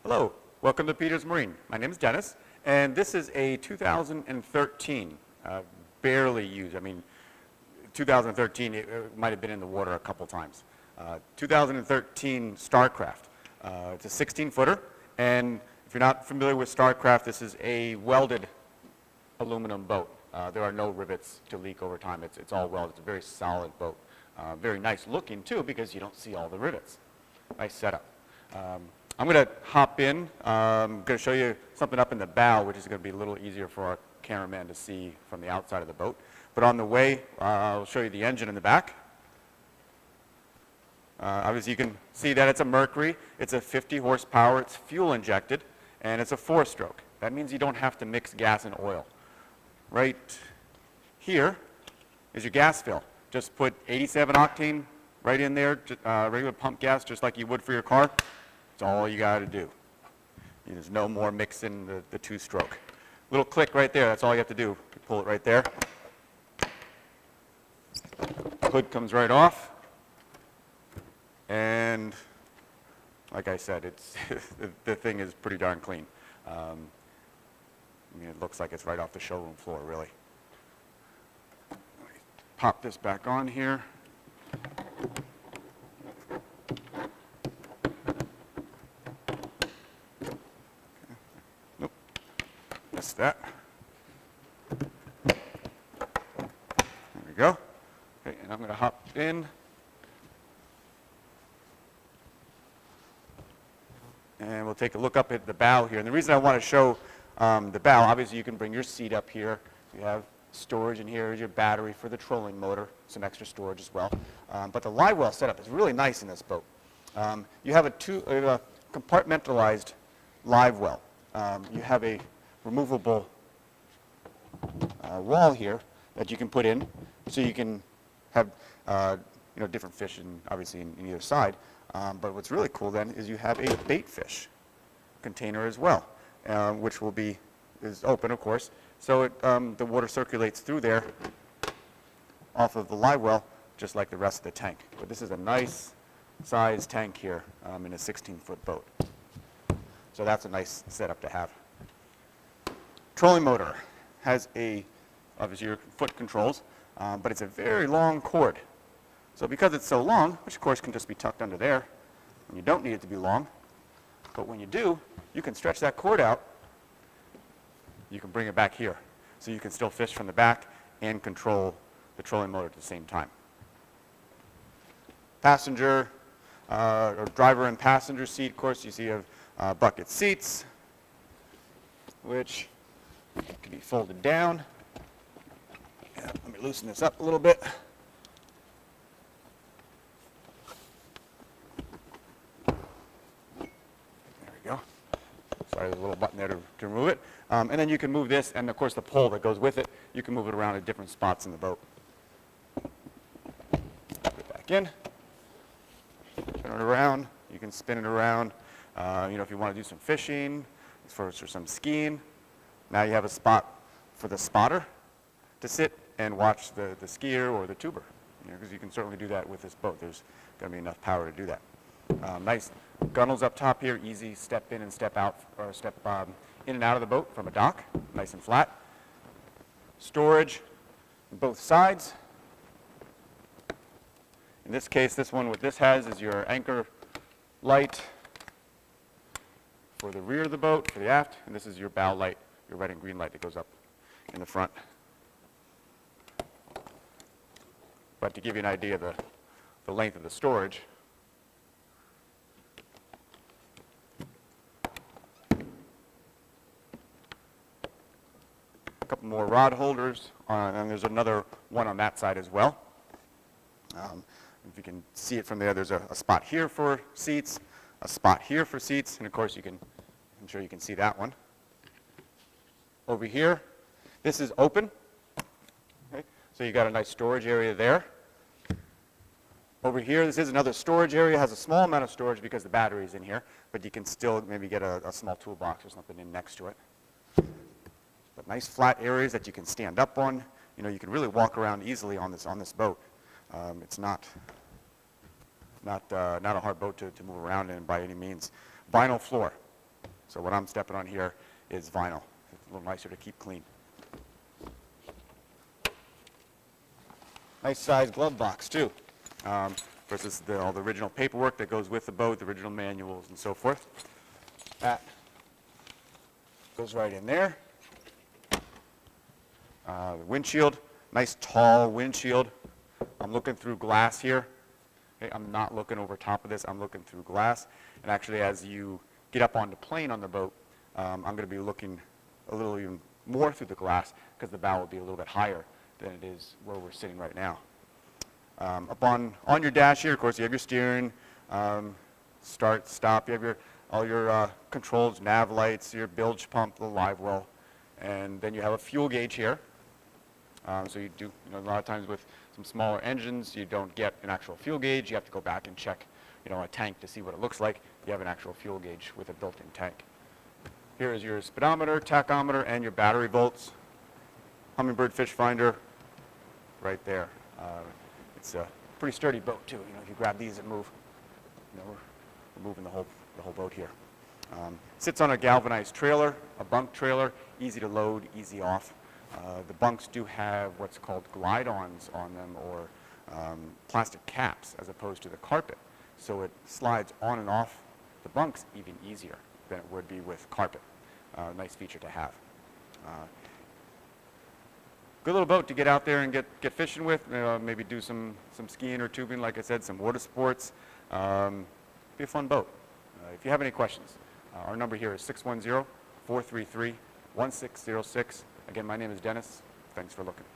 Hello, welcome to Peters Marine. My name is Dennis, and this is a 2013, barely used. I mean, 2013, it might have been in the water a couple times. 2013 Starcraft. It's a 16-footer, and if you're not familiar with Starcraft, this is a welded aluminum boat. There are no rivets to leak over time. It's all welded. It's a very solid boat. Very nice looking, too, because you don't see all the rivets. Nice setup. I'm going to hop in. I'm going to show you something up in the bow, which is going to be a little easier for our cameraman to see from the outside of the boat. But on the way, I'll show you the engine in the back. Obviously, you can see that it's a Mercury. It's a 50 horsepower. It's fuel injected, and it's a 4-stroke. That means you don't have to mix gas and oil. Right here is your gas fill. Just put 87 octane right in there, regular pump gas, just like you would for your car. That's all you got to do. There's no more mixing the 2-stroke. Little click right there, that's all you have to do. You pull it right there. Hood comes right off. And like I said, the thing is pretty darn clean. I mean, it looks like it's right off the showroom floor, really. Pop this back on here. Nope, missed that. There we go. Okay, and I'm going to hop in. And we'll take a look up at the bow here. And the reason I want to show the bow, obviously you can bring your seat up here. You have storage in here, your battery for the trolling motor, some extra storage as well. But the live well setup is really nice in this boat. You have a compartmentalized live well. You have a removable wall here that you can put in, so you can have different fish, obviously in either side. But what's really cool then is you have a bait fish container as well, which is open, of course. So the water circulates through there off of the live well, just like the rest of the tank. But this is a nice size tank here in a 16-foot boat. So that's a nice setup to have. Trolling motor has obviously your foot controls, but it's a very long cord. So because it's so long, which of course can just be tucked under there, and you don't need it to be long, but when you do, you can stretch that cord out. You can bring it back here. So you can still fish from the back and control the trolling motor at the same time. Passenger, or driver and passenger seat, of course, you see you have bucket seats, which can be folded down. Let me loosen this up a little bit. Sorry, there's a little button there to remove it. And then you can move this, and of course the pole that goes with it, you can move it around at different spots in the boat. Put it back in. Turn it around. You can spin it around. If you want to do some fishing, for some skiing. Now you have a spot for the spotter to sit and watch the skier or the tuber. Because you can certainly do that with this boat. There's going to be enough power to do that. Nice gunnels up top here, easy step in and step out, or step in and out of the boat from a dock, nice and flat. Storage on both sides. In this case, what this has is your anchor light for the rear of the boat, for the aft, and this is your bow light, your red and green light that goes up in the front. But to give you an idea of the length of the storage, a couple more rod holders, and there's another one on that side as well. If you can see it from there, there's a spot here for seats, a spot here for seats, and of course I'm sure you can see that one. Over here, this is open. Okay? So you got a nice storage area there. Over here, this is another storage area. It has a small amount of storage because the battery is in here, but you can still maybe get a small toolbox or something in next to it. But nice flat areas that you can stand up on. You can really walk around easily on this boat. It's not a hard boat to move around in by any means. Vinyl floor. So what I'm stepping on here is vinyl. It's a little nicer to keep clean. Nice size glove box too, versus all the original paperwork that goes with the boat, the original manuals and so forth. That goes right in there. The windshield, nice tall windshield. I'm looking through glass here. Okay, I'm not looking over top of this, I'm looking through glass. And actually as you get up on the plane on the boat, I'm going to be looking a little even more through the glass because the bow will be a little bit higher than it is where we're sitting right now. Up on your dash here, of course, you have your steering, start, stop, you have all your controls, nav lights, your bilge pump, the live well, and then you have a fuel gauge here. So you do, a lot of times with some smaller engines, you don't get an actual fuel gauge. You have to go back and check, a tank to see what it looks like. You have an actual fuel gauge with a built-in tank. Here is your speedometer, tachometer, and your battery volts. Hummingbird fish finder, right there. It's a pretty sturdy boat too. If you grab these and move, we're moving the whole boat here. Sits on a galvanized trailer, a bunk trailer, easy to load, easy off. The bunks do have what's called glide-ons on them, or plastic caps, as opposed to the carpet. So it slides on and off the bunks even easier than it would be with carpet. Nice feature to have. Good little boat to get out there and get fishing with. Maybe do some skiing or tubing, like I said, some water sports. Be a fun boat. If you have any questions, our number here is 610-433-1606. Again, my name is Dennis. Thanks for looking.